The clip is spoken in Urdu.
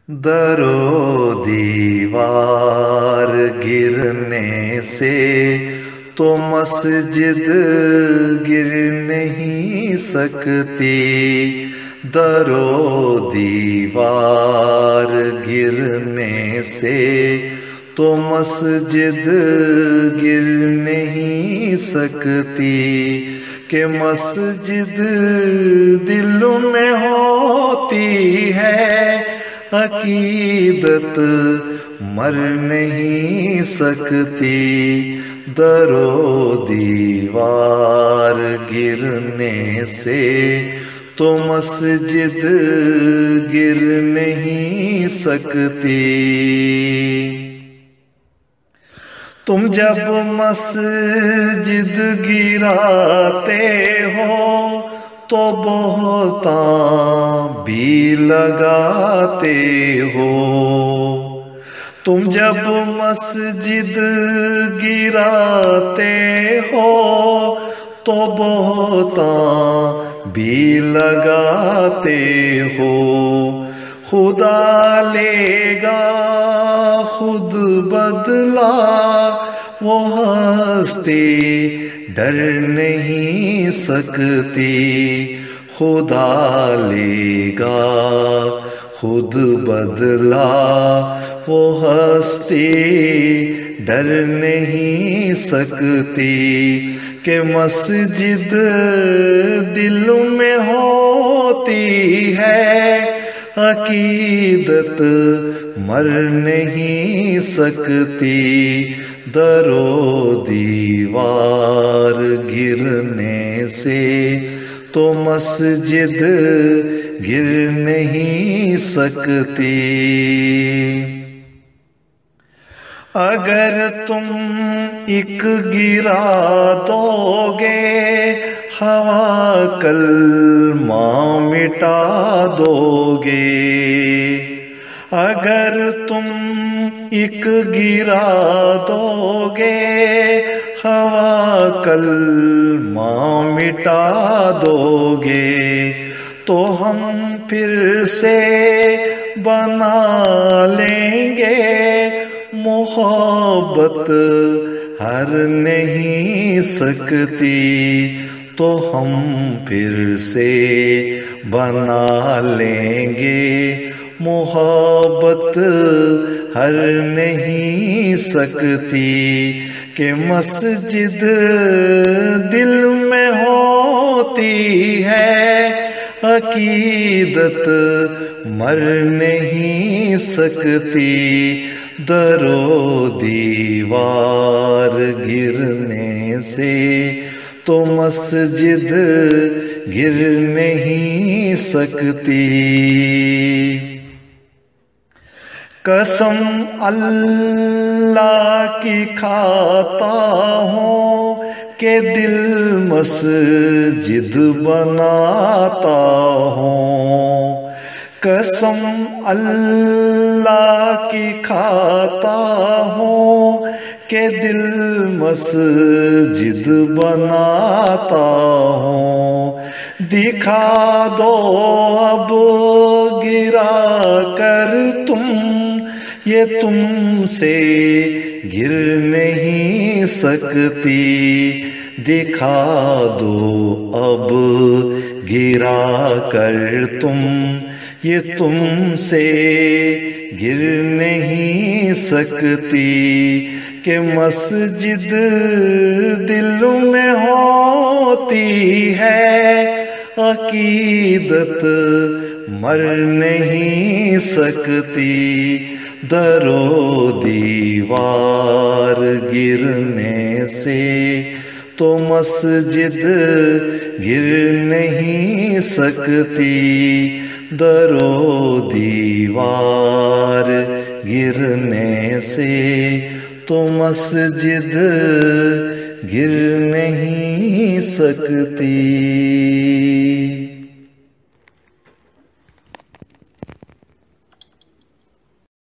در و دیوار گرنے سے تو مسجد گر نہیں سکتی، در و دیوار گرنے سے تو مسجد گر نہیں سکتی، کہ مسجد دل میں ہوتی ہے، عقیدت مر نہیں سکتی، در و دیوار گرنے سے تو مسجد گر نہیں سکتی۔ تم جب مسجد گراتے ہو تو بہتان بھی لگاتے ہو، تم جب مسجد گراتے ہو تو بہتان بھی لگاتے ہو، خدا لے گا خود بدلا وہ ہستی ڈر نہیں سکتی، خدا لے گا خود بدلا وہ ہستی ڈر نہیں سکتی، کہ مسجد دل میں ہوتی ہے، عقیدت مر نہیں سکتی، در و دیوار گرنے سے تو مسجد گر نہیں سکتی۔ اگر تم ایک گرا دو گے ہوا کلمہ مٹا دو گے، اگر تم ایک گرا دو گے ہوا کلمہ مٹا دو گے، تو ہم پھر سے بنا لیں گے، محبت ہر نہیں سکتی، تو ہم پھر سے بنا لیں گے، محبت ہر نہیں سکتی، کہ مسجد دل میں ہوتی ہے، عقیدت مر نہیں سکتی، در و دیوار گرنے سے تو مسجد گر نہیں سکتی۔ قسم اللہ کی کھاتا ہوں کہ دل مسجد بناتا ہوں، قسم اللہ کی کھاتا ہوں کہ دل مسجد بناتا ہوں، دکھا دو اب گرا کر تم، یہ تم سے گر نہیں سکتی، دکھا دو اب گرا کر تم، یہ تم سے گر نہیں سکتی، کہ مسجد دل میں ہوتی ہے، عقیدت مر نہیں سکتی، در و دیوار گرنے سے تو مسجد گر نہیں سکتی، در و دیوار گرنے سے تو مسجد گر نہیں سکتی۔